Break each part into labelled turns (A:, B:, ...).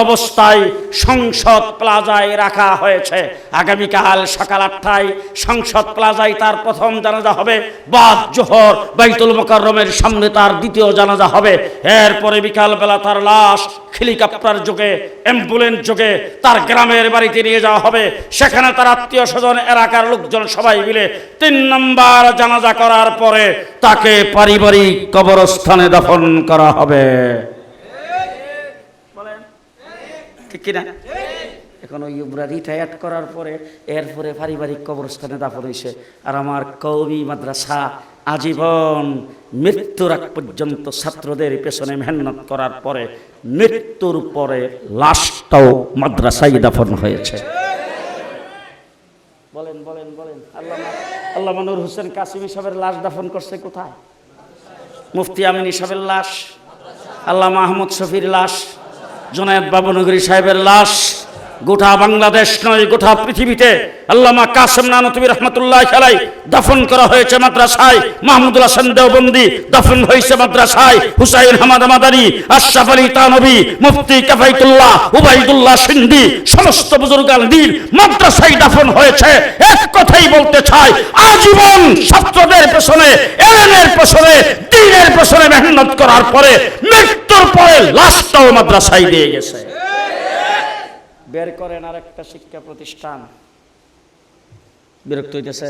A: অবস্থায় সংসদ প্লাজায় রাখা হয়েছে। আগামীকাল সকাল 8টায় সংসদ প্লাজায় তার প্রথম জানাজা হবে, বাদ জোহর বাইতুল মোকাররমের সামনে তার দ্বিতীয় জানাজা হবে। এরপরে বিকালবেলা তার লাশ হেলিকপ্টার যোগে, অ্যাম্বুলেন্স যোগে তার গ্রামের বাড়িতে নিয়ে যাওয়া হবে। সেখানে তার আত্মীয় স্বজন, এলাকার লোকজন সবাই মিলে 3 নম্বর জানাজা করার পরে তাকে পারিবারিক কবরস্থানে দাফন করা হবে। ঠিক কিনা? এখন ওই রিটায়ার্ড করার পরে এরপরে পারিবারিক কবরস্থানে দাফন হয়েছে। আর আমার কওমি মাদ্রাসা আজীবন মৃত্যুর আগ পর্যন্ত ছাত্রদের পেছনে মেহনত করার পরে মৃত্যুর পরে লাশটাও মাদ্রাসায় দাফন হয়েছে। বলেন বলেন বলেন। আল্লামা নূর হোসেন কাসিমি সাহেবের লাশ দাফন করছে কোথায়? মুফতি আমিনী সাহেবের লাশ, আল্লামা আহমদ শফির লাশ, জুনায়েদ বাবুনগরী সাহেবের লাশ গোটা বাংলাদেশ নয়, গোটা পৃথিবীতে আল্লামা কাসেম নানতুবি রহমাতুল্লাহ আলাইহি দাফন করা হয়েছে মাদ্রাসায়। মাহমুদুল হাসান দেওবন্দি দাফন হয়েছে মাদ্রাসায়। হুসাইন হামাদ মাদানী, আশরাফ আলী তানভী, মুফতি কাফাইতুল্লাহ, উবাইদুল্লাহ সিন্ধি, সমস্ত বুজুর্গ আলমীর মাদ্রাসায় দাফন হয়েছে। এক কথাই বলতে চাই, আজীবন ছাত্রদের পেছনে, এলেমের পেছনে, দ্বীনের পেছনে মেহনত করার পরে মৃত্যুর পরে লাশটাও মাদ্রাসায় দিয়ে গেছে। বের করেন আর একটা শিক্ষা প্রতিষ্ঠান। বিরক্ত হইতেছে?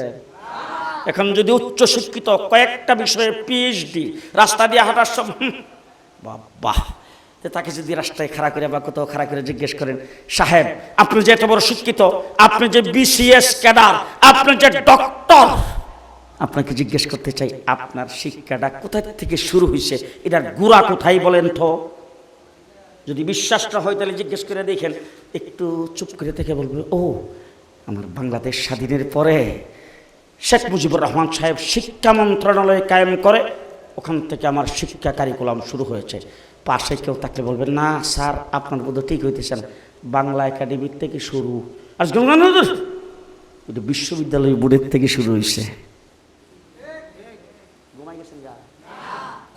A: এখন যদি উচ্চ শিক্ষিত কয়েকটা বিষয়ে পিএইচডি, রাস্তা দিয়ে হাঁটার সব বাবা, তাকে যদি রাস্তায় খাড়া করে বা কোথাও খাড়া করে জিজ্ঞেস করেন, সাহেব আপনি যে এত বড় শিক্ষিত, আপনি যে বিসিএস ক্যাডার, আপনি যে ডক্টর, আপনাকে জিজ্ঞেস করতে চাই আপনার শিক্ষাটা কোথায় থেকে শুরু হয়েছে, এটার গুড়া কোথায় বলেন তো? যদি বিশ্বাসটা হয় তাহলে জিজ্ঞেস করে দেখেন। একটু চুপ করে থেকে বলবেন, ও আমার বাংলাদেশ স্বাধীনের পরে শেখ মুজিবুর রহমান সাহেব শিক্ষা মন্ত্রণালয় কায়েম করে, ওখান থেকে আমার শিক্ষা কারিকুলাম শুরু হয়েছে। পাশে কেউ থাকলে বলবেন, না স্যার আপনার বোধ ঠিক হইতেছেন, বাংলা একাডেমির থেকে শুরু, আজকে বিশ্ববিদ্যালয় বোর্ডের থেকে শুরু হয়েছে।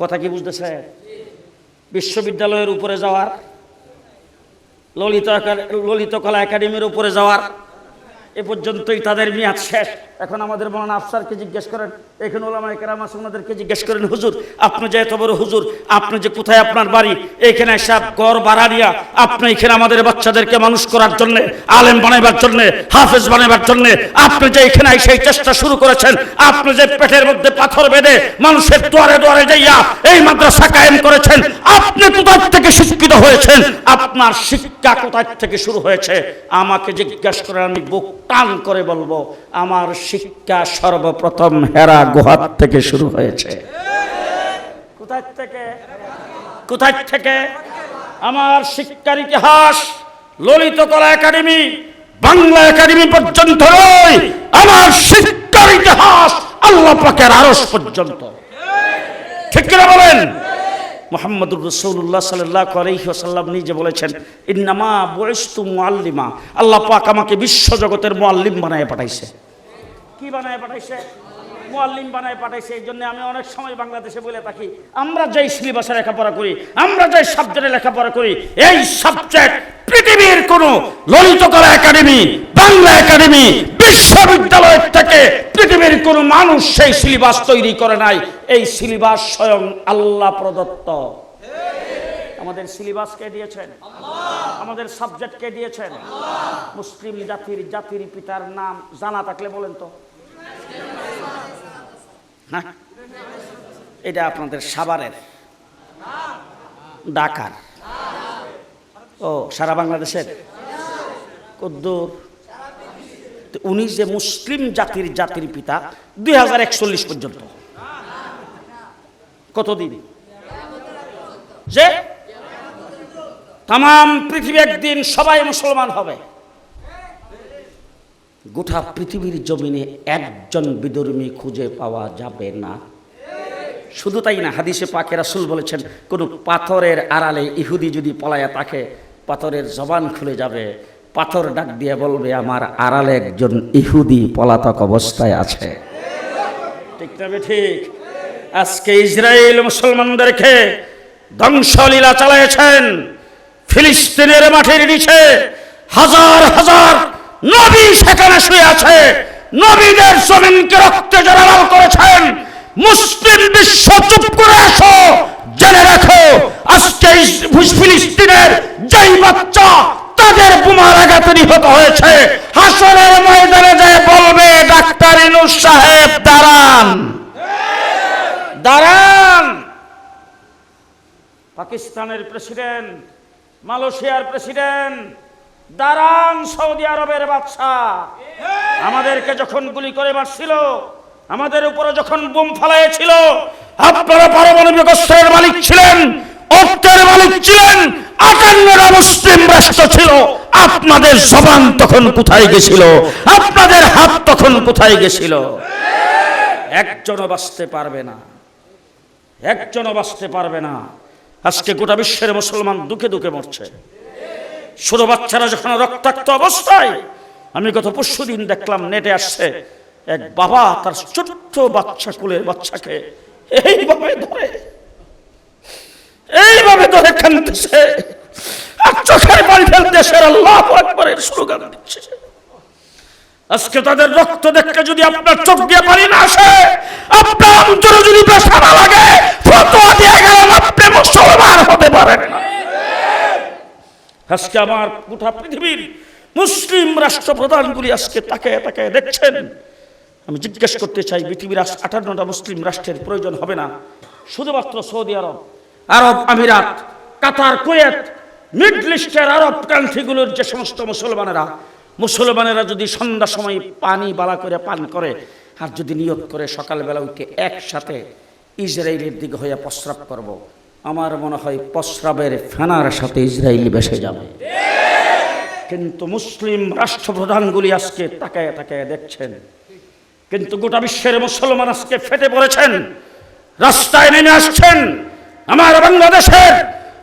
A: কথা কি বুঝতেছে? বিশ্ববিদ্যালয়ের উপরে যাওয়ার, ললিত কলা একাডেমির উপরে যাওয়ার এ পর্যন্তই তাদের মেয়াদ শেষ। এখন আমাদের মৌলানা আফসারকে জিজ্ঞেস করেন, এখানে ওলামায়ে কেরাম আছে, ওনাদেরকে জিজ্ঞেস করেন, হুজুর আপনি যে এত বড় হুজুর, আপনি যে কোথায় আপনার বাড়ি, এখানে সব ঘর ভাড়া দিয়া আপনি এখানে আমাদের বাচ্চাদেরকে মানুষ করার জন্য, আলেম বানাইবার জন্য, হাফেজ বানাইবার জন্য আপনি যে এখানে সেই চেষ্টা শুরু করেছেন, আপনি যে পেটের মধ্যে পাথর বেঁধে মানুষের দুয়ারে দুয়ারে যাইয়া এই মাদ্রাসা কায়েম করেছেন, আপনি কোথায় থেকে শিক্ষিত হয়েছেন, আপনার শিক্ষা কোথায় থেকে শুরু হয়েছে? আমাকে জিজ্ঞাসা করেন, আমি বুক টান করে বলবো আমার শিক্ষা সর্বপ্রথম হেরা গুহার থেকে শুরু হয়েছে। কোথায় থেকে? কোথায় থেকে? আমার শিক্ষার ইতিহাস ললিত কলা একাডেমি, বাংলা একাডেমি পর্যন্ত নয়, আমার শিক্ষার ইতিহাস আল্লাহ পাকের আরশ পর্যন্ত। ঠিক কিনা বলেন? মুহাম্মদুর রাসূলুল্লাহ সাল্লাল্লাহু আলাইহি ওয়াসাল্লাম নিজে বলেছেন, ইন্নামা বুইসতু মুআল্লিমা, আল্লাহ পাক আমাকে বিশ্ব জগতের মুআল্লিম বানায় পাঠাইছে। কি বানায় পাঠাইছে? মুআল্লিম বানায় পাঠাইছে। এই জন্য আমি অনেক সময় বাংলাদেশে বলে থাকি, আমরা যেই সিলেবাসে লেখাপড়া করি, আমরা যে সাবজেক্টে লেখাপড়া করি, এই সাবজেক্ট পৃথিবীর কোন ললিত কলা একাডেমি, বাংলা একাডেমি, বিশ্ববিদ্যালয় থেকে পৃথিবীর কোন মানুষ সেই সিলেবাস তৈরি করে নাই। এই সিলেবাস স্বয়ং আল্লাহ প্রদত্ত। আমাদের সিলেবাস কে দিয়েছেন? আমাদের সাবজেক্ট কে দিয়েছেন? মুসলিম জাতির পিতার নাম জানা থাকলে বলেন তো। হ্যাঁ, এটা আপনাদের সাভারের, ঢাকার, ও সারা বাংলাদেশের কদ্দুর। উনি যে মুসলিম জাতির পিতা 2041 পর্যন্ত, কতদিন যে তাম পৃথিবী একদিন সবাই মুসলমান হবে, গোটা পৃথিবীর জমিনে একজন বিধর্মী খুঁজে পাওয়া যাবে না। শুধু তাই না, হাদিসে পাকে রাসূল বলেছেন, কোন পাথরের আড়ালে ইহুদি যদি পলায়া থাকে, পাথরের জবান খুলে যাবে, পাথর ডাক দিয়ে বলবে আমার আড়ালে একজন ইহুদি পলাতক অবস্থায় আছে। ঠিক না? ঠিক। আজকে ইসরায়েল মুসলমানদেরকে ধ্বংসলীলা চালাইছেন। ফিলিস্তিনের মাটির নিচে হাজার হাজার নবী সেখানে শুয়ে আছে। নবীদের জমিনকে রক্তে জড়ালাল করেছেন। মুসলিম বিশ্ব চুপ করে আসো, জেনে রাখো আজকে ফিলিস্তিনের যেই বাচ্চা তাদের বোমার আঘাতে নিহত হয়েছে, হাসরের ময়দানে যায় বলবে ডাক্তার ইউনূস সাহেব দাঁড়ান, দাঁড়ান। পাকিস্তানের প্রেসিডেন্ট, মালয়েশিয়ার প্রেসিডেন্ট, দাঁড়ান। সৌদি আরবের বাদশা আমাদেরকে যখন গুলি করে মারছিল, আমাদের উপরে যখন বোম ফালাইছিল, আপনারা পারমাণবিক অস্ত্রের মালিক ছিলেন, অর্থের মালিক ছিলেন, 58টা মুসলিম রাষ্ট্র ছিল। আপনাদের জবান তখন কোথায় গেছিল? আপনাদের হাত তখন কোথায় গেছিল? একজনও বাঁচতে পারবে না, একজনও বাঁচতে পারবে না। আজকে গোটা বিশ্বের মুসলমান দুঃখে দুঃখে মরছে। ছোট বাচ্চারা যখন রক্তাক্ত অবস্থায়, আমি গত পরশুদিন দেখলাম নেটে আসছে, এক বাবা তার ছোট্ট বাচ্চা কোলের বাচ্চাকে এইভাবে ধরে কাঁদতেছে আর চোখের পানি ফেলতেছে, আল্লাহু আকবারের স্লোগান দিচ্ছে। আজকে তাদের রক্ত দেখে যদি আপনার চোখ দিয়ে পানি না আসে, আপনার অন্তরে যদি ব্যথা না লাগে, ফতোয়া দিয়ে গেলেন আপনি মুসলমান হতে পারেন না। আজকে আমার গোটা পৃথিবীর মুসলিম রাষ্ট্রপ্রধানগুলি আজকে তাকায় তাকায় দেখছেন। আমি জিজ্ঞেস করতে চাই, পৃথিবীর 58টা মুসলিম রাষ্ট্রের প্রয়োজন হবে না। শুধুমাত্র সৌদি আরব, আরব আমিরাত, কাতার, কুয়েত, মিডল ইস্টের আরব কান্ট্রিগুলোর যে সমস্ত মুসলমানেরা যদি সন্ধ্যা সময় পানি বালা করে পান করে, আর যদি নিয়ত করে সকালবেলা উঠে একসাথে ইসরায়েলের দিকে হয়ে প্রস্রাব করব, আমার মনে হয় প্রস্রাবের ফেনার সাথে ইসরায়েল ভেসে যাবে। কিন্তু মুসলিম রাষ্ট্রপ্রধানগুলি আজকে তাকায় তাকায় দেখছেন। কিন্তু গোটা বিশ্বের মুসলমান আজকে ফেটে পড়েছেন, রাস্তায় নেমে আসছেন। আমার বাংলাদেশের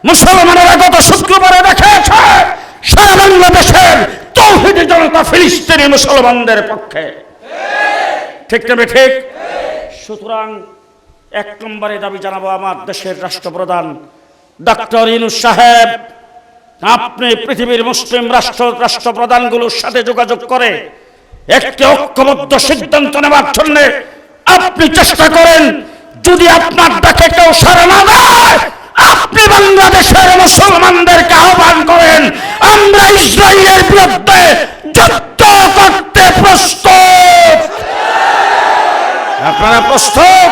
A: মুসলমানেরা গত শুক্রবারে দেখেছে সারা বাংলাদেশের তৌহিদি জনতা ফিলিস্তিনি মুসলমানদের পক্ষে, ঠিক না ঠিক? সুতরাং এক নম্বরে দাবি জানাবো আমার দেশের রাষ্ট্রপ্রধান ডক্টর ইউনূস সাহেব, আপনি পৃথিবীর মুসলিম রাষ্ট্রপ্রধানগুলোর সাথে যোগাযোগ করে একটি ঐক্যবদ্ধ সিদ্ধান্ত নেওয়ার জন্য আপনি চেষ্টা করেন। যদি আপনার ডাকে কেউ সাড়া না দেয়, আপনি বাংলাদেশের মুসলমানদেরকে আহ্বান করেন, আমরা ইসরায়েলের বিরুদ্ধে যুদ্ধ করতে প্রস্তুত। আপনারা প্রস্তুত?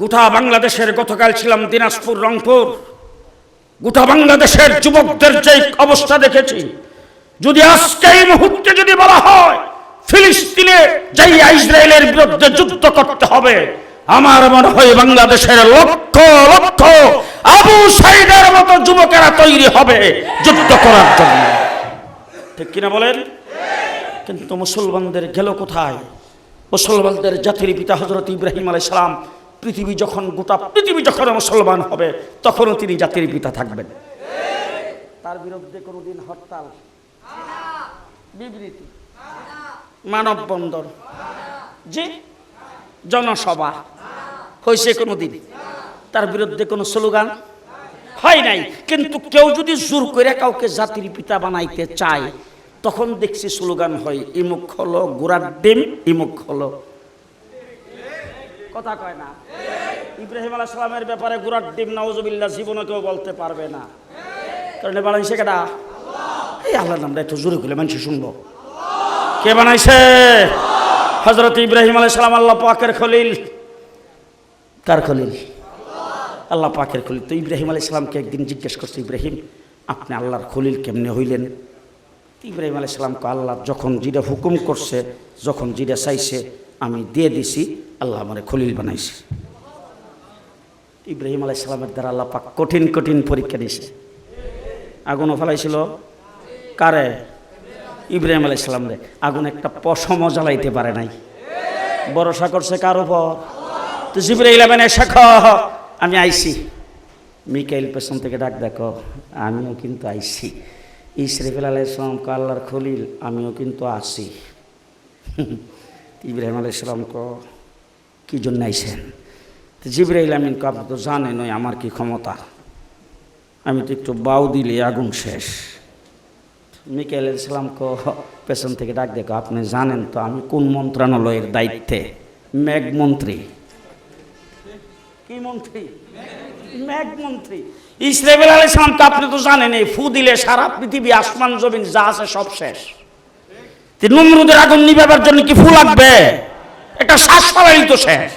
A: গোটা বাংলাদেশের, গতকাল ছিলাম দিনাজপুর, রংপুর, গোটা বাংলাদেশের যুবকদের যে অবস্থা দেখেছি, যদি আজকে এই মুহূর্তে যদি বলা হয় ফিলিস্তিনে যাই ইসরায়েলের বিরুদ্ধে যুদ্ধ করতে হবে, আমার মনে হয় বাংলাদেশের লক্ষ লক্ষ আবু সাইদের মতো যুবকেরা তৈরি হবে যুদ্ধ করার জন্য, ঠিক কিনা বলেন? কিন্তু মুসলমানদের গেল কোথায়? মুসলমানদের জাতির পিতা হযরত ইব্রাহিম আলাইহিস সালাম, গোটা পৃথিবী যখন মুসলমান হবে তখনও তিনি জাতির পিতা থাকবেন। তার বিরুদ্ধে কোনদিন হরতাল, বিবৃতি, মানববন্ধন, জি জনসভা হয়েছে কোনদিন? তার বিরুদ্ধে কোনো স্লোগান হয় নাই। কিন্তু কেউ যদি জোর করে কাউকে জাতির পিতা বানাইতে চায়, তখন দেখছি স্লোগান হয়, ইমুক হলো গোড়ার ডিম, ইমুক হলো, কথা কয় না? ইব্রাহিম আলাইহিস সালামের ব্যাপারে গোড়ার ডিম নাউজুবিল্লাহ জীবনে কেউ বলতে পারবে না, কারণ বানাইছে কেডা? এই আল্লাহর নামটা একটু জোরে করে মানুষ শুনবো। কে বানাইছে? হযরত ইব্রাহিম আলাইহিস সালাম আল্লাহ পাকের খলিল। কার খলিল? আল্লাহ পাকের খলিল। তো ইব্রাহিম আলাইহিস সালামকে একদিন জিজ্ঞেস করছে, ইব্রাহিম আপনি আল্লাহর খলিল কেমনে হইলেন? ইব্রাহিম আলাইহিস সালামকে আল্লাহ যখন যেটা হুকুম করছে, যখন যেটা চাইছে আমি দিয়ে দিছি, আল্লাহ আমারে খলিল বানাইছে। ইব্রাহিম আলাইহিস সালামের দ্বারা আল্লাহ পাক কঠিন কঠিন পরীক্ষা দিয়েছে। আগুনও ফেলাইছিল কারে? ইব্রাহিম আলাইহিস সালাম রে। আগুন একটা পশমও জ্বালাইতে পারে নাই। ভরসা করছে কার উপর? তো জিবরাইল আমিন এসে আমি আইছি। মিকাইল পেছন থেকে ডাক, দেখো আমিও কিন্তু আইছি। ইসরাফিল আলাইহিস সালাম ক আল্লাহর খলিল আমিও কিন্তু আছি। ইব্রাহিম আলাইহিস সালাম ক কি জন্য আইছেন? জিবরাইল আমিন ক আপনি তো জানেন ওই আমার কি ক্ষমতা, আমি তো একটু বাউ দিলে আগুন শেষ। মিকাইল আলাইহিস সালাম ক পেছন থেকে ডাক দেখো আপনি জানেন তো আমি কোন মন্ত্রণালয়ের দায়িত্বে? মেঘ মন্ত্রী। কি মন্ত্রী? মেঘ মন্ত্রী। ইসরাফিল আলাইহিস সালাম ক আপনি তো জানেন এই ফু দিলে সারা পৃথিবী আসমান জমিন যা আছে সব শেষ। নমরুদের আগুন নিভাবার জন্য কি ফু লাগবে? একটা শ্বাস ফেলাই তো শেষ।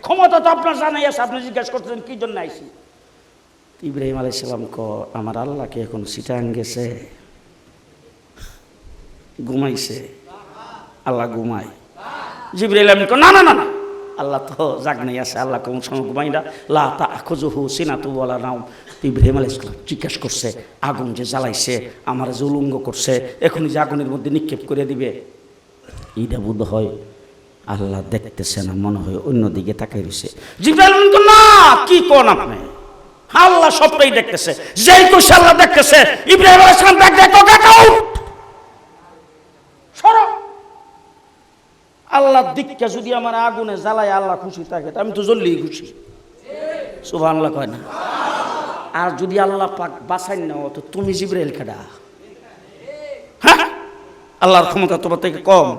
A: ক্ষমতা তো আপনার জানাই আছে, আপনি জিজ্ঞাসা করতেছেন কি জন্য আইছি। ইব্রাহিম আলাইহিস সালাম ক আমার আল্লাহকে এখন চিটাং গেছে, ঘুমাইছে। আল্লাহ ঘুমায়? জিবরাইল আমিন ক না না না, আল্লাহ তো জাগনাই আছে, আল্লাহ কোন সময় ঘুমাই না। লা তাখুযুহু সিনাতু ওয়ালা নাওম। ইব্রাহিম আলাইহিস সালাম জিজ্ঞাসা করছে আগুন যে জ্বালাইছে আমার যে উলঙ্গ করছে এখনই যে আগুনের মধ্যে নিক্ষেপ করে দিবে, এইটা বোধ হয় আল্লাহ দেখতেছে না, মনে হয় অন্যদিকে তাকাই রয়েছে। জিবরাইল আমিন ক না, কি কোন আপনি? আল্লাহ সবটাই দেখতেছে। যেই কইছে আল্লাহ দেখতেছে, ইব্রাহিম আলাইহিস সালাম ডাক দেখো কাকাও সরো। আল্লাহ দিককে যদি আমার আগুনে জ্বালায় আল্লাহ খুশি থাকে, আমি তো জ্বললেই খুশি। সুবহানাল্লাহ কয় না? আর যদি আল্লাহ পাক বাঁচাই না তো তুমি জিবরাইল কেডা? হ্যাঁ, আল্লাহর ক্ষমতা তোমার থেকে কম।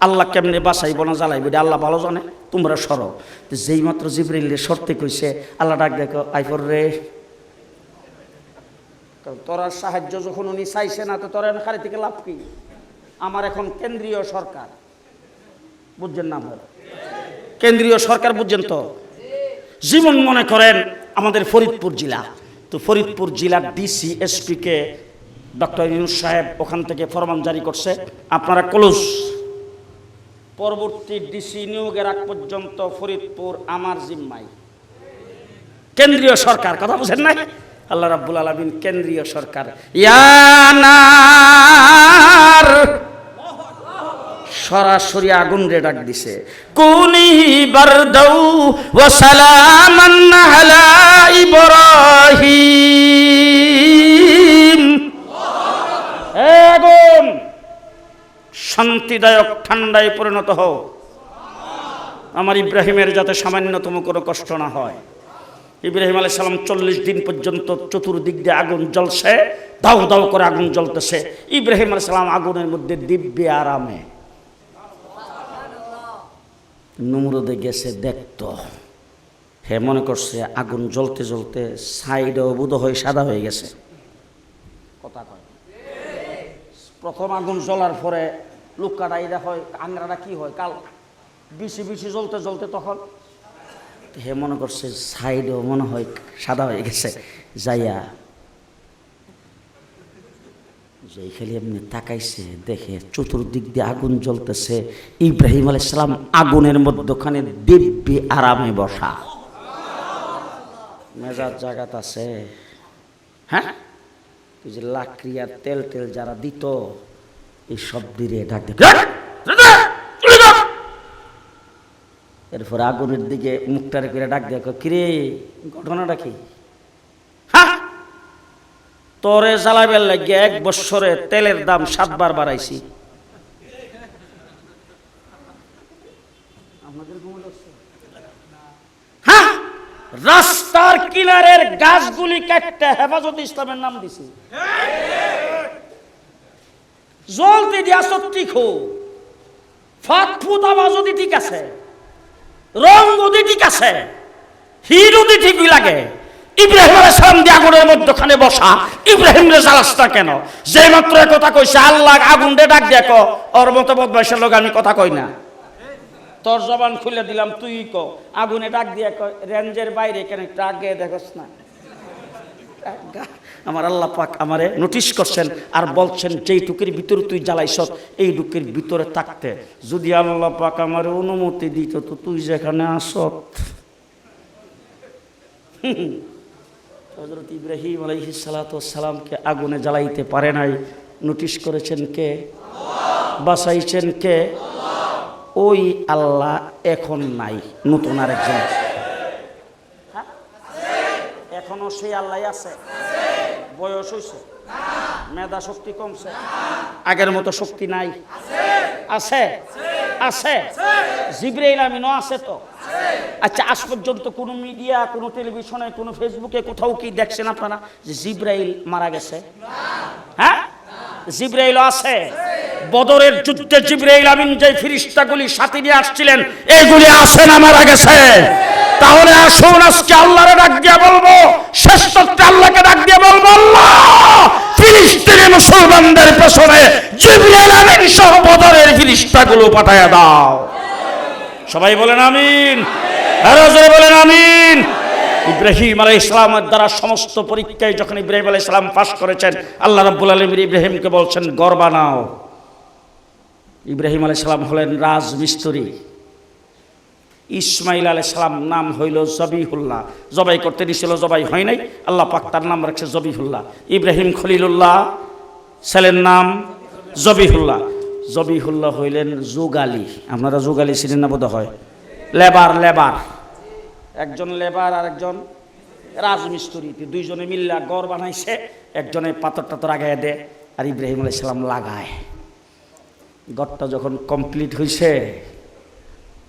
A: আল্লাহ কেমনে বাঁচাইব না জ্বালাইব এটা আল্লাহ ভালো জানে, তোমরা সরো। যেই মাত্র জিবরাইলের শর্তে কইছে আল্লাহ ডাক দেখো আইফর রে, তোরা সাহায্য যখন উনি চাইছে না তো তোরা খালি থেকে লাভ কি? আমার এখন কেন্দ্রীয় সরকার, বুঝছেন না? কেন্দ্রীয় সরকার বুঝছেন তো? জীবন মনে করেন আমাদের ফরিদপুর জেলা, তো ফরিদপুর জেলার ডিসি এসপি কে ডক্টর ইউনূস সাহেব ওখান থেকে ফরমান জারি করছে আপনারা ক্লোজ, পরবর্তী ডিসি নিয়োগের আগ পর্যন্ত ফরিদপুর আমার জিম্মায়। কেন্দ্রীয় সরকার, কথা বুঝেন নাই? আল্লাহ রাব্বুল আলামিন কেন্দ্রীয় সরকার। ইয়ানার সরাসরি আগুন রে ডাক দিছে, কুনি বারদাউ ওয়া সালামান আলা ইব্রাহিম। আগুন শান্তিদায়ক ঠান্ডায় পরিণত হও, আমার ইব্রাহিমের যাতে সামান্যতম কোনো কষ্ট না হয়। ইব্রাহিম আলাইহিস সালাম 40 দিন পর্যন্ত চতুর্দিক দিয়ে আগুন জ্বলছে, দাউ দাউ করে আগুন জ্বলতেছে। ইব্রাহিম আলাইহিস সালাম আগুনের মধ্যে দিব্যে আরামে। নমরুদে গেছে দেখতো, হে মনে করছে আগুন জ্বলতে জ্বলতে সাইডও বোধ হয়ে সাদা হয়ে গেছে। কথা কয়, প্রথম আগুন জ্বলার পরে লুকাটা এটা হয়, আংরাটা কি হয় কাল বেশি বেশি জ্বলতে জ্বলতে তখন হে মনে করছে সাইডও মনে হয় সাদা হয়ে গেছে। যাইয়া যেই খালি এমনি তাকাইছে দেখে চতুর্দিক দিয়ে আগুন জ্বলতেছে, ইব্রাহিম আলাইহিস সালাম আগুনের মধ্যখানে দিব্যি আরামে বসা। মেজাজ জাগাত আছে। হ্যাঁ, তুই যে লাকড়ি আর তেল টেল যারা দিত এই সব দিয়ে ডাক দেখ, এরপর আগুনের দিকে মুখটারে করে ডাক দেখো, কিরে ঘটনাটা কি? হ্যাঁ, তোরে জ্বালাবের লাগিয়ে 1 বছরে তেলের দাম 7 বার বাড়াইছি। হ্যাঁ, রাস্তার কিনারের গাছগুলি কাটতে হেফাজতে ইসলামের নাম দিছি। জ্বলতে দিয়া সত্যি খো ফাঁক ফুট আওয়াজ যদি ঠিক আছে, রং যদি ঠিক আছে, হির যদি ঠিকই লাগে, ইব্রাহিম আলাইহিস সালাম দিয়ে আগুনের মধ্যখানে বসা, ইব্রাহিম রে জ্বালাস না কেন? যে মাত্র কথা কইছে আল্লাহ আগুন দে ডাক দেখো, ওর মতো বদমাইশের লোক আমি কথা কই না। তোর জবান খুলে দিলাম, তুই ক আগুনে ডাক দিয়ে রেঞ্জের বাইরে কেন একটু আগে দেখোস না? আমার আল্লাহ পাক আমারে নোটিশ করছেন আর বলছেন যেই টুকের ভিতরে তুই জ্বালাইছ এই টুকের ভিতরে থাকতে। যদি আল্লাহ পাক আমারে অনুমতি দিত তো তুই যেখানে আসত। হযরত ইব্রাহিম আলাইহিস সালাতু ওয়াস সালামকে আগুনে জ্বালাইতে পারে নাই, নোটিশ করেছেন কে? বাঁচাইছেন কে? ওই আল্লাহ এখন নাই, নতুন আরেকজন। এখনো সেই আল্লাহ আছে? বয়স হয়েছে মেধা শক্তি কমছে? আগের মতো শক্তি নাই? আছে আছে। জিবরাইল আমিনও আছে তো? আচ্ছা, আজ পর্যন্ত কোন মিডিয়া, কোন টেলিভিশনে, কোন ফেসবুকে কোথাও কি দেখছেন আপনারা যে জিবরাইল মারা গেছে? হ্যাঁ, জিবরাইল আছে। বদরের যুদ্ধে জিবরাইল আমিন যে ফেরেশতাগুলি সাথে নিয়ে আসছিলেন, এইগুলি আছে না মারা গেছে? তাহলে আসুন আজকে আল্লাহরে ডাক দিয়ে বলবো, শ্রেষ্ঠত্ব আল্লাহকে ডাক দিয়ে বলবো, আল্লাহ ফিলিস্তিনি মুসলমানদের পেছনে জিবরাইল আমিন সহ বদরের ফেরেশতাগুলো পাঠায়া দাও। সবাই বলেন আমিন। আরো জোরে বলেন আমিন। ইব্রাহিম আলাইহিস সালামের দ্বারা সমস্ত পরীক্ষায় যখন ইব্রাহিম আলাইহিস সালাম পাস করেছেন, আল্লাহ রাব্বুল আলামিন ইব্রাহিমকে বলছেন ঘর বানাও। ইব্রাহিম আলাইহিস সালাম হলেন রাজমিস্ত্রি। ইসমাইল আলাইহিস সালাম নাম হইল জবিহুল্লাহ। জবাই করতে দিছিল, জবাই হয় নাই, আল্লাহ পাক তার নাম রাখছে জবিহুল্লাহ। ইব্রাহিম খলিলুল্লাহ, ছেলের নাম জবিহুল্লাহ। জবিহুল্লাহ হইলেন যুগালী। আপনারা যুগালী চিনেন না বোধ হয়? Labour, labour. একজন লেবার আর একজন রাজমিস্ত্রি, দুইজনে মিল্লা ঘর বানাইছে। একজনে পাথর টাথর আগায় দেয় আর ইব্রাহিম আলাইহিস সালাম লাগায়। ঘরটা যখন কমপ্লিট হয়েছে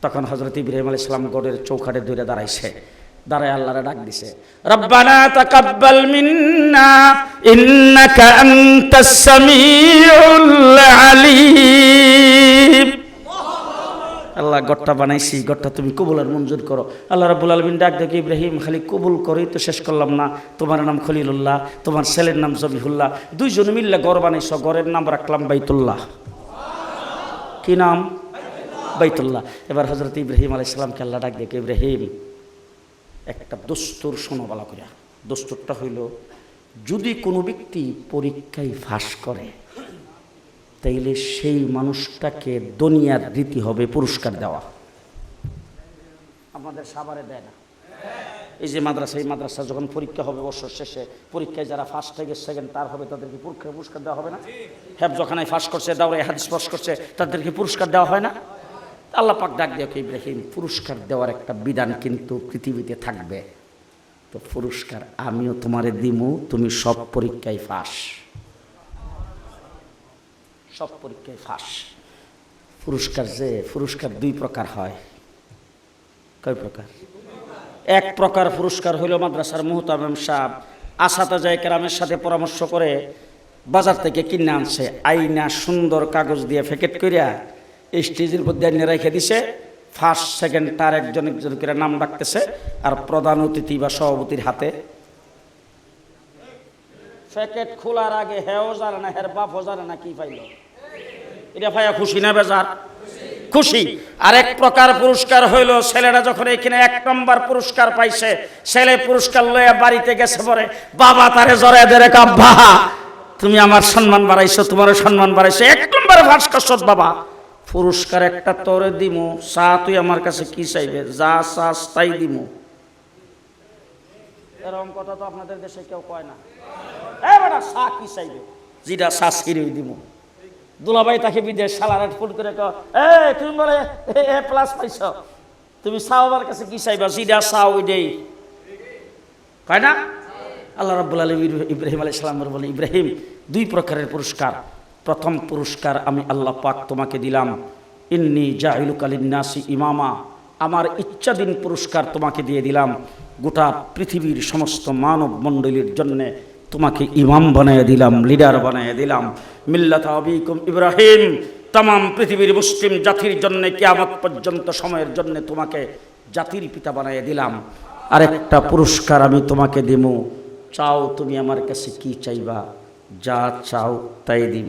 A: তখন হযরত ইব্রাহিম আলাইহিস সালাম গড়ের চৌকাঠে ধরে দাঁড়াইছে। দাঁড়ায় আল্লাহরে ডাক দিছে, রব্বানা তাকাব্বাল মিন্না ইন্নাকা আনতাস সামিউল আলিম। আল্লাহ ঘরটা বানাইছি, ঘরটা তুমি কবুল আর মঞ্জুর করো। আল্লাহ রাব্বুল আলামিন ডাক দেখে, ইব্রাহিম খালি কবুল করেই তো শেষ করলাম না, তোমার নাম খলিলুল্লাহ, তোমার ছেলের নাম জবিহুল্লাহ, দুইজনে মিললে ঘর বানাইছো, ঘরের নাম রাখলাম বাইতুল্লাহ। কি নাম? বাইতুল্লাহ। এবার হযরত ইব্রাহিম আলাইহিস সালামকে আল্লাহ ডাক দেখে, ইব্রাহিম একটা দস্তুর শোনো ভালো করে। দস্তুরটা হইল, যদি কোনো ব্যক্তি পরীক্ষায় ফাঁস করে তাইলে সেই মানুষটাকে দুনিয়ার রীতি হবে পুরস্কার দেওয়া। আমাদের সাভারে দেয় না। এই যে মাদ্রাসা, এই মাদ্রাসা যখন পরীক্ষা হবে বছর শেষে, পরীক্ষায় যারা ফার্স্ট থেকে সেকেন্ড তার হবে, তাদেরকে পুরস্কার দেওয়া হবে না? হেফজখানায় ফার্স্ট করছে, দাওরায়ে হাদিস পাস করছে, তাদেরকে পুরস্কার দেওয়া হয় না? আল্লাহ পাক ডাক দিয়ে, ইব্রাহিম পুরস্কার দেওয়ার একটা বিধান কিন্তু পৃথিবীতে থাকবে। তো পুরস্কার আমিও তোমারে দিমু, তুমি সব পরীক্ষায় ফাঁস। সব পরীক্ষায় ফাঁস। পুরস্কার যে পুরস্কার দুই প্রকার হয়। কয় প্রকার? এক প্রকার পুরস্কার হইল মাদ্রাসার মুহতামিম সাহেব আসাতাজায়ে কেরামের সাথে পরামর্শ করে বাজার থেকে কিনে আনছে, আইনা সুন্দর কাগজ দিয়ে প্যাকেট করিয়া স্টেজের মধ্যে আইনে রেখে দিছে। ফার্স্ট সেকেন্ড তার একজন একজন করে নাম ডাকতেছে, আর প্রধান অতিথি বা সভাপতির হাতে প্যাকেট খোলার আগে হেও জানে না, হের বাপও জানে না কি পাইল। এটা ভাইয়া খুশি না বেজার? খুশি। আরেক প্রকার পুরস্কার হইল, ছেলেরা যখন এখানে 1 নম্বর পুরস্কার পাইছে, ছেলে পুরস্কার লইয়া বাড়িতে গেছে, পরে বাবা তারে জড়ায় ধরে, আব্বা তুমি আমার সম্মান বাড়াইছো, তোমারও সম্মান বাড়াইছো, 1 নম্বরে ফার্স্ট করছো বাবা, পুরস্কার একটা তোরে দিমু, চা তুই আমার কাছে কি চাইবে, যা চাস তাই দিমু। এরকম কথা তো আপনাদের দেশে কেউ কয় না। বেটা চা কি চাইবে, যেটা চা ছিঁড়েই দিমু। দুলাভাই তাকে বিদেশ সালারে ফোন করে তুমি বলে A+ পাইছ, তুমি চাও আমার কাছে কি চাইবা, যেটা চাও ওইটাই, কয় না? আল্লাহ রাব্বুল আলামিন ইব্রাহিম আলাইহিস সালামের বলে, ইব্রাহিম 2 প্রকারের পুরস্কার। প্রথম পুরস্কার আমি আল্লাহ পাক তোমাকে দিলাম, ইন্নী জাইলুকা লিন-নাসি ইমামা, আমার ইচ্ছাধীন পুরস্কার তোমাকে দিয়ে দিলাম। গোটা পৃথিবীর সমস্ত মানব মণ্ডলীর জন্য তোমাকে ইমাম বানিয়ে দিলাম, লিডার বানিয়ে দিলাম। মিল্লাত আবিকুম ইব্রাহিম, तमाम পৃথিবীর মুসলিম জাতির জন্য কিয়ামত পর্যন্ত সময়ের জন্য তোমাকে জাতির পিতা বানিয়ে দিলাম। আরেকটা পুরস্কার আমি তোমাকে দেবো, চাও তুমি আমার কাছে কি চাইবা, যা চাও তাই দিব।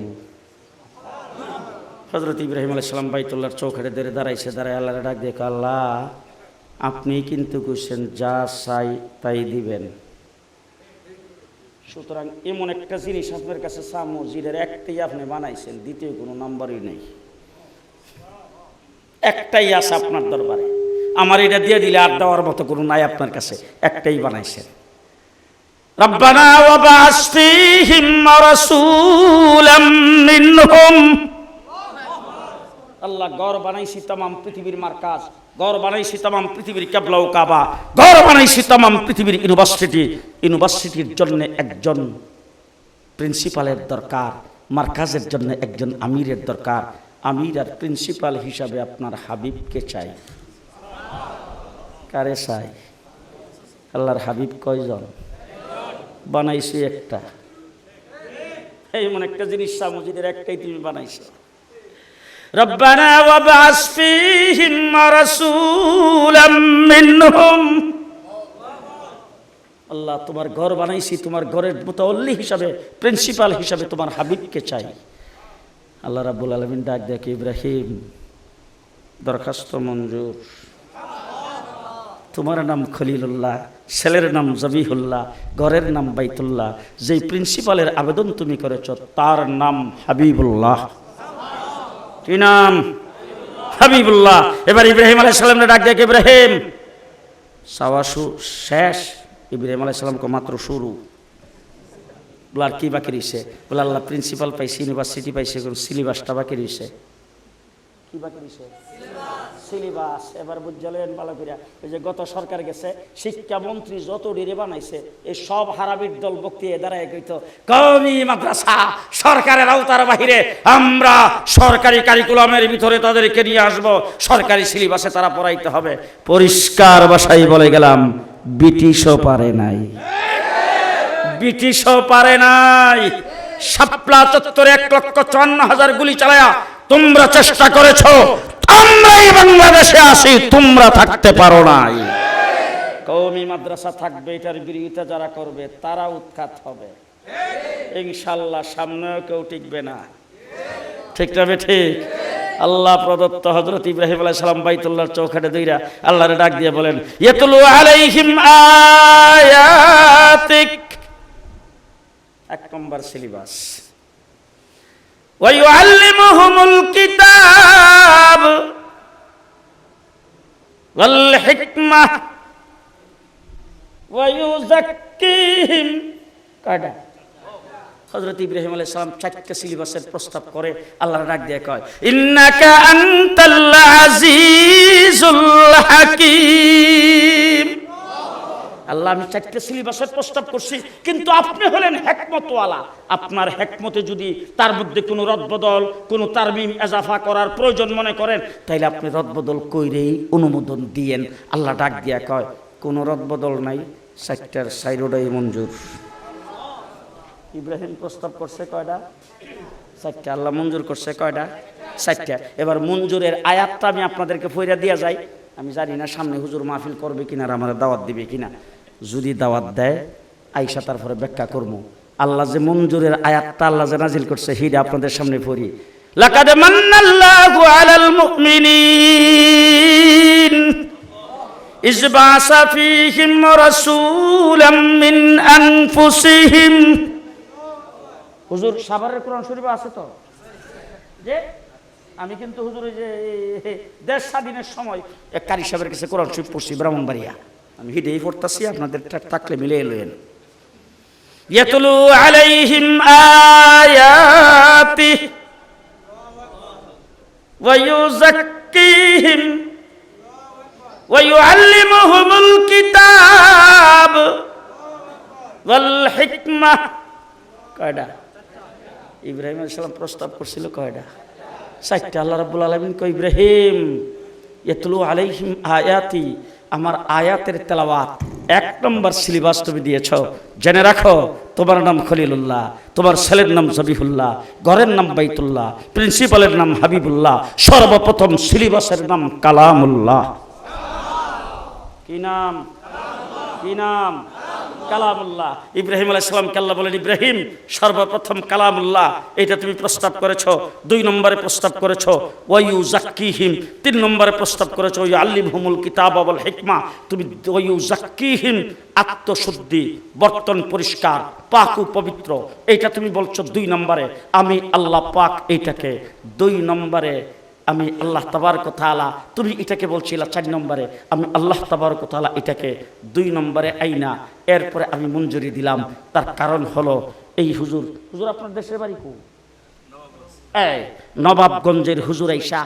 A: হযরত ইব্রাহিম আলাইহিস সালাম বাইতুল্লাহর চৌকাঠে ধরে দাঁড়াইছে, দাঁড়ায় আল্লাহর ডাক দেখে, আল্লাহ আপনি কিন্তু কইছেন যা চাই তাই দিবেন, সুতরাং এমন একটা জিনিস আপনার কাছে চামো যেটার একটাই আপনি বানাইছেন, দ্বিতীয় কোনো নাম্বারই নেই, একটাই আছে আপনার দরবারে, আমার এটা দিয়ে দিলে আর দেওয়ার মতো কোনো নাই আপনার কাছে, একটাই বানাইছেন। রব্বানা ওয়া বা'আস ফীহিম রাসূলাম মিনহুম, আল্লাহ ঘর বানাইছি तमाम পৃথিবীর মার্কাজ, ঘর বানাইছি तमाम পৃথিবীর কিবলা ও কাবা, ঘর বানাইছি तमाम পৃথিবীর ইউনিভার্সিটির জন্য একজন প্রিন্সিপালের দরকার, মার্কাজের জন্য একজন আমিরের দরকার। আমির আর প্রিন্সিপাল হিসাবে আপনার হাবিবকে চাই। কারে চাই? আল্লাহর হাবিব কয়জন? বানাইছি একটা। এই মনে একটা জিনিস সামুজিদের একটাই তুমি বানাইছো। রব্বানা ওয়াবআস ফীহিম রাসূলাম মিনহুম। আল্লাহ, তোমার ঘর বানাইছি, তোমার ঘরের মুতাওয়াল্লি হিসাবে, প্রিন্সিপাল হিসাবে তোমার হাবিবকে চাই। আল্লাহ রাব্বুল আলামিন ডাক দেখে, ইব্রাহিম দরখাস্ত মঞ্জুর। তোমার নাম খলিলুল্লাহ, ছেলের নাম জবিহুল্লাহ, ঘরের নাম বাইতুল্লাহ। যেই প্রিন্সিপালের আবেদন তুমি করেছ তার নাম হাবিবুল্লাহ। কি নাম? হাবিবুল্লাহ। এবার ইব্রাহিম আলাইহিস সালামকে ডাক দেখে, ইব্রাহিম সাওয়াসু শেষ। ইব্রাহিম আলাইহিস সালাম কো মাত্র শুরু। বলে আর কি বাকি রইছে? বলে আল্লাহ প্রিন্সিপাল পাইছি, ইউনিভার্সিটি পাইছে, কোন সিলেবাসটা বাকি রইছে। কি বাকি রইছে? সিলেবাস। এবার বুঝলেন ভালো করে, ওই যে গত সরকার গেছে, শিক্ষামন্ত্রী যত ডিরে বানাইছে এই সব হারাবির দল বক্তৃতা দাঁড়ায় কইত, কওমি মাদ্রাসা সরকারের আওতার বাহিরে, আমরা সরকারি কারিকুলামের ভিতরে তাদেরকে নিয়ে আসব, সরকারি সিলেবাসে তারা পড়াইতে হবে। পরিষ্কার ভাষায় বলে গেলাম, ব্রিটিশও পারে নাই, ব্রিটিশও পারে নাই। শাপলা চত্বরে 1,54,000 গুলি চালায়া তোমরা চেষ্টা করেছো, আমরাই বাংলাদেশে আসি, তোমরা থাকতে পারো নাই। কওমি মাদ্রাসা থাকবে, এটার বিরোধিতা যারা করবে তারা উৎখাত হবে ইনশাআল্লাহ। সামনেও কেউ টিকবে না। ঠিক তবে ঠিক। আল্লাহ প্রদত্ত হযরত ইব্রাহিম আলাইহিস সালাম বাইতুল্লাহর চৌকাঠে দইরা আল্লাহরে ডাক দিয়ে বলেন, ইয়াতলু আলাইহিম আয়াতিক। 1 নম্বর সিলেবাস। ওয়ায়ুআল্লিমুহুমুল কিতাব ওয়াল হিকমাহ ওয়ায়ুযাক্কিহিম। কয়টা? হযরত ইব্রাহিম আলাইহিস সালাম 4টা সিলেবাসের প্রস্তাব করে আল্লাহর ডাক দিয়ে কয়, ইন্নাকা আনতাল আজিজুল হাকীম। আল্লাহ, আমি 4টা সিলেবাসের প্রস্তাব করছি, কিন্তু আপনি হলেন হিকমতওয়ালা। আপনার হিকমতে যদি তার মধ্যে কোনো রদবদল, কোনো তারমিম এজাফা করার প্রয়োজন মনে করেন, তাইলে আপনি রদবদল কইরেই অনুমোদন দিয়েন। আল্লাহ ডাক দিয়া কয়, কোনো রদবদল নাই, 4টার 4টাই মঞ্জুর। ইব্রাহিম প্রস্তাব করছে কয়টা? 4টা। আল্লাহ মঞ্জুর করছে কয়টা? 4টা। এবার মঞ্জুরের আয়াতটা আমি আপনাদেরকে পড়ে দিয়া যাই। আমি জানি না সামনে হুজুর মাহফিল করবে কিনা, আমার দাওয়াত দিবে কিনা। যদি দাওয়াত দেয় আইসা তারপরে ব্যাখ্যা করবো। আল্লাহ যে মঞ্জুরের আয়াতটা আল্লাহ যে নাজিল করছে সেটা আপনাদের সামনে পড়ি। লাকাদ মান্নাল্লাহু আলাল মুমিনিন ইয বা'সা ফীহিম রাসূলাম মিন আনফুসিহিম। হুজুর সাভারের কোরআন শরীফে আছে তো? যে আমি কিন্তু হুজুর ওই যে দেশ স্বাধীনের সময় এক কারি সাহেবের কাছে কোরআন শরীফ পড়ছি, ব্রাহ্মণবাড়িয়া। আমি হিডেই পড়তাছি, আপনাদের থাকলে মিলে এলেন। ইয়াতলু আলাইহিম আয়াতি ওয়া ইউযাক্কিহিম ওয়া ইউআল্লিমুহুমুল কিতাব ওয়াল হিকমাহ। কয়টা? ইব্রাহিম আলাইহিস সালাম প্রস্তাব করছিল কয়টা? 4টা। আল্লাহ রাব্বুল আলামিন কয়, ইব্রাহিম ইয়াতলু আলাইহিম আয়াতি, আমার আয়াতের তেলাওয়াত। 1 নম্বর সিলেবাস তুমি দিয়েছ। জেনে রাখো, তোমার নাম খলিলুল্লাহ, তোমার ছেলের নাম জবিহুল্লাহ, ঘরের নাম বাইতুল্লাহ, প্রিন্সিপালের নাম হাবিবুল্লাহ, সর্বপ্রথম সিলেবাসের নাম কালামুল্লাহ। কি নাম? কি নাম? কালামুল্লাহ। ইব্রাহিম আলাইহিস সালামকে আল্লাহ বলেন, ইব্রাহিম সর্বপ্রথম কালামুল্লাহ এটা তুমি প্রস্তাব করেছো। 2 নম্বরে প্রস্তাব করেছো ওয়া ইউযাক্কিহিম। 3 নম্বরে প্রস্তাব করেছো ওয়া ইউআল্লিমুহুমুল কিতাব ওয়াল হিকমা। তুমি ওয়া ইউযাক্কিহিম আত্মশুদ্ধি, বর্তন পরিষ্কার, পাক ও পবিত্র, এইটা তুমি বলছো 2 নম্বরে। আমি আল্লাহ পাক এইটাকে 2 নম্বরে, আমি আল্লাহ তাবারক ওয়া তাআলা, তুমি এটাকে বলছিলা 4 নম্বরে। আমি আল্লাহ তাবারক ওয়া তাআলা এটাকে 2 নম্বরে আইনা এরপরে আমি মঞ্জুরি দিলাম। তার কারণ হলো এই হুজুর, হুজুর আপনার দেশের বাড়ি কো? এই নবাবগঞ্জের হুজুর আইসা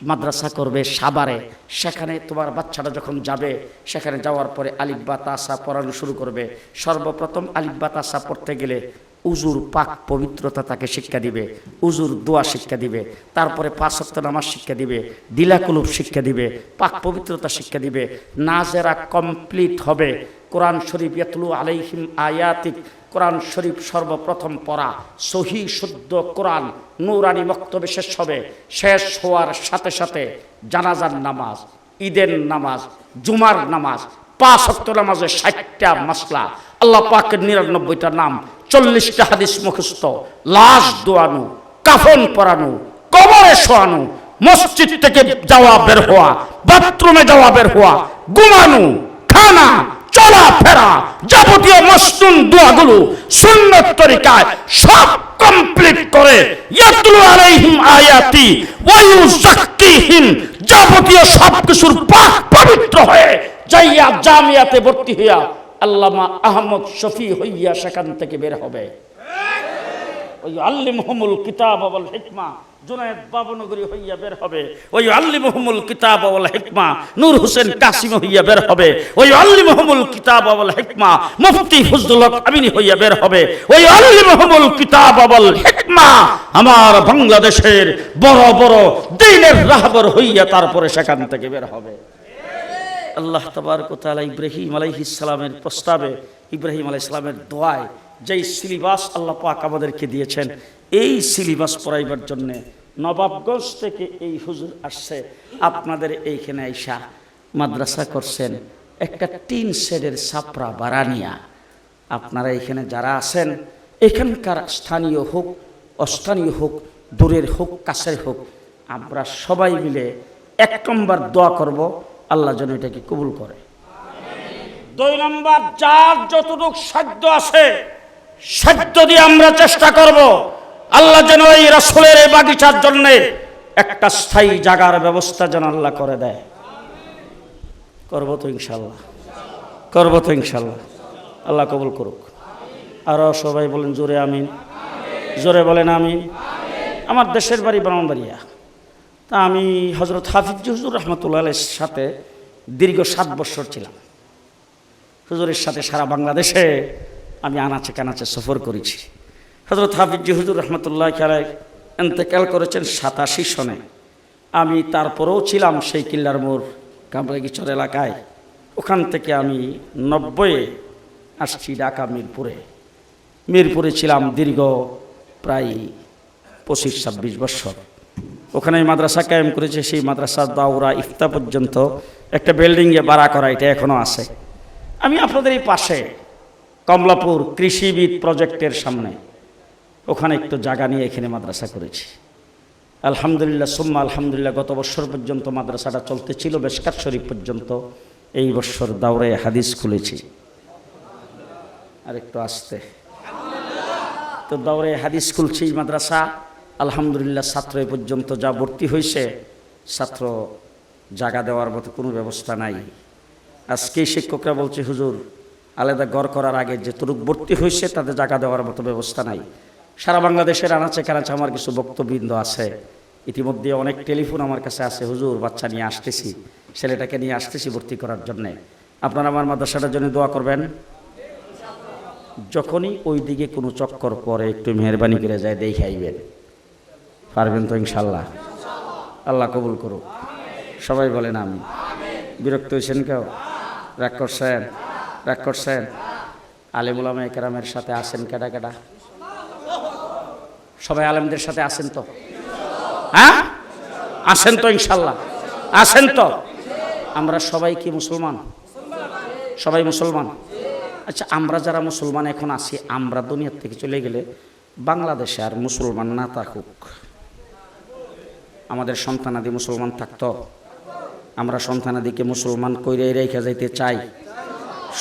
A: মাদ্রাসা করবে সাভারে। সেখানে তোমার বাচ্চাটা যখন যাবে, সেখানে যাওয়ার পরে আলিফ বা তাসা পড়ানো শুরু করবে। সর্বপ্রথম আলিফ বা তাসা পড়তে গেলে উজুর পাক পবিত্রতা তাকে শিক্ষা দিবে, উজুর দোয়া শিক্ষা দিবে, তারপরে 5 ওয়াক্ত নামাজ শিক্ষা দিবে, দিলাকুলুব শিক্ষা দিবে, পাক পবিত্রতা শিক্ষা দিবে। নাজেরা কমপ্লিট হবে, কোরআন শরীফ ইয়াতলু আলাইহিম আয়াতিক, কোরআন শরীফ সর্বপ্রথম পড়া, সহি শুদ্ধ কোরআন নূরানি বক্তব্য শেষ হবে। শেষ হওয়ার সাথে সাথে জানাজার নামাজ, ঈদের নামাজ, জুমার নামাজ, 5 ওয়াক্ত নামাজে 60টা মাসলা, আল্লাহ পাকের 99টা নাম, 40টা হাদিস মুখস্থ, লাশ দোয়ানো, কাফন পরানো, কবরে শোয়ানো, মসজিদ থেকে যাওয়া বের হওয়া, বাথরুমে যাওয়া বের হওয়া, ঘুমানো, খানা, চলাফেরা, যাবতীয় মসনুন দোয়াগুলো সুন্নত তরিকায় সব কমপ্লিট করে ইয়াতলু আলাইহিম আয়াতি ওয়া ইউযাক্কিহিম, যাবতীয় সবকিছুর পাক পবিত্র হয়ে যাইয়া জামিয়াতে ভর্তি হইয়া আল্লামা আহমদ শফি হইয়া সেখান থেকে বের হবে। ওই আল্লিমহুমুল কিতাব ওয়াল হিকমা জুনায়েদ বাবনগরী হইয়া বের হবে। ওই আল্লিমহুমুল কিতাব ওয়াল হিকমা নূর হোসেন কাসিম হইয়া বের হবে। ওই আল্লিমহুমুল কিতাব ওয়াল হিকমা মুফতি ফজলুল হক আমিনী হইয়া বের হবে। ওই আল্লিমহুমুল কিতাব ওয়াল হিকমা আমার বাংলাদেশের বড় বড় দ্বীনের রাহবর হইয়া তারপরে সেখান থেকে বের হবে। আল্লাহ তাবারক ওয়া তাআলা ইব্রাহিম আলাইহিস সালামের প্রস্তাবে, ইব্রাহিম আলাইহিস সালামের দোয়ায় যেই সিলেবাস আল্লাহ পাক আমাদেরকে দিয়েছেন, এই সিলেবাস পড়াইবার জন্য নবাবগঞ্জ থেকে এই হুজুর আসছে আপনাদের এইখানে আইসা মাদ্রাসা করছেন। একটা 3 শেডের ছাপরা বারানিয়া। আপনারা এখানে যারা আছেন, এখানকার স্থানীয় হোক অস্থানীয় হোক, দূরের হোক কাছের হোক, আমরা সবাই মিলে 1 নম্বর দোয়া করব, আল্লাহ যেন এটাকে কবুল করে। 2 নম্বর, যার যতটুকু সাধ্য আছে সাধ্য দিয়ে আমরা চেষ্টা করব আল্লাহ যেন এই রাসূলের এই বাগিচার জন্য একটা স্থায়ী জায়গার ব্যবস্থা যেন আল্লাহ করে দেয়। করব তো ইনশাআল্লাহ, করব তো ইনশাআল্লাহ। আল্লাহ কবুল করুক। আরো সবাই বলেন জোরে আমিন, জোরে বলেন আমিন। আমার দেশের বাড়ি ব্রাহ্মণবাড়িয়া। তা আমি হযরত হাফিজ হুজুর রাহমাতুল্লাহ আলাইহির সাথে দীর্ঘ 7 বছর ছিলাম। হুজুরের সাথে সারা বাংলাদেশে আমি আনাচে কানাচে সফর করেছি। হযরত হাফিজ হুজুর রাহমাতুল্লাহ আলাইহি ইন্তেকাল করেছেন 87 সনে। আমি তারপরেও ছিলাম সেই কিল্লার মোড় কামরাগিচর এলাকায়। ওখান থেকে আমি 90-এ আসছি ঢাকা মিরপুরে। মিরপুরে ছিলাম দীর্ঘ প্রায় 25-26 বছর। ওখানে মাদ্রাসা কায়েম করেছে। সেই মাদ্রাসার দাওরা ইফতা পর্যন্ত একটা বিল্ডিংয়ে ভাড়া করা, এটা এখনো আছে। আমি আপনাদের এই পাশে কমলাপুর কৃষিবিদ প্রজেক্টের সামনে ওখানে একটু জায়গা নিয়ে এখানে মাদ্রাসা করেছি। আলহামদুলিল্লাহ সুম্মা আলহামদুলিল্লাহ, গত বছর পর্যন্ত মাদ্রাসাটা চলতেছিল বেশকাত শরীফ পর্যন্ত। এই বছর দাওরায়ে হাদিস খুলেছি। আর একটু আসতে তো দাওরায়ে হাদিস খুলছি মাদ্রাসা। আলহামদুলিল্লাহ, ছাত্র এ পর্যন্ত যা ভর্তি হয়েছে, ছাত্র জায়গা দেওয়ার মতো কোনো ব্যবস্থা নাই। আজকেই শিক্ষকরা বলছে হুজুর আলাদা ঘর করার আগে যেটুকু ভর্তি হয়েছে তাদের জায়গা দেওয়ার মতো ব্যবস্থা নাই। সারা বাংলাদেশের আনাচে কানাচে আমার কিছু বক্তবৃন্দ আছে। ইতিমধ্যে অনেক টেলিফোন আমার কাছে আছে, হুজুর বাচ্চা নিয়ে আসতেছি, ছেলেটাকে নিয়ে আসতেছি ভর্তি করার জন্যে, আপনারা আমার মাদ্রাসাটার জন্য দোয়া করবেন। যখনই ওই দিকে কোনো চক্কর পরে একটু মেহরবানি করে যায় দেখাইবেন। পারবেন তো ইনশাল্লাহ? আল্লাহ কবুল করুক। সবাই বলেন আমি। বিরক্ত হয়েছেন কেউ? রাগ করছেন? রাগ করছেন? আলেম উলামা একরামের সাথে আসেন কেডা কেডা? সবাই আলেমদের সাথে আসেন তো? হ্যাঁ আসেন তো ইনশাল্লাহ? আসেন তো? আমরা সবাই কি মুসলমান? সবাই মুসলমান? আচ্ছা, আমরা যারা মুসলমান এখন আছি, আমরা দুনিয়ার থেকে চলে গেলে বাংলাদেশে আর মুসলমান না থাকুক, আমাদের সন্তানাদি মুসলমান থাকতো। আমরা সন্তানাদিকে মুসলমান কইরে রেখে যাইতে চাই।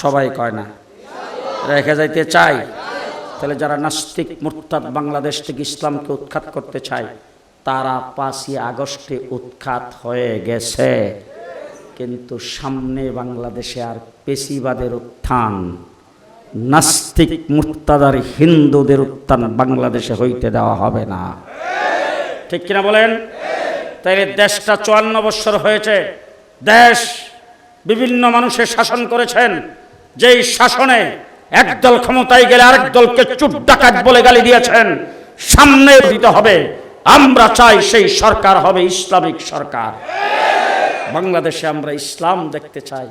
A: সবাই কয় না রেখে যাইতে চাই। তাহলে যারা নাস্তিক মুরতাদ বাংলাদেশ থেকে ইসলামকে উৎখাত করতে চায়, তারা 5ই আগস্টে উৎখাত হয়ে গেছে। কিন্তু সামনে বাংলাদেশে আর পেশিবাদের উত্থান, নাস্তিক মুরতাদার হিন্দুদের উত্থান বাংলাদেশে হইতে দেওয়া হবে না। ঠিক কিনা বলেন? তাইলে দেশটা 54 বছর হয়েছে। দেশ বিভিন্ন মানুষের শাসন করেছেন, যেই শাসনে একদল ক্ষমতায় গেলে আরেক দলকে চুট ডাকাত বলে গালি দিয়েছেন, সামনে দিতে হবে। আমরা চাই সেই সরকার হবে ইসলামিক সরকার। বাংলাদেশে আমরা ইসলাম দেখতে চাই।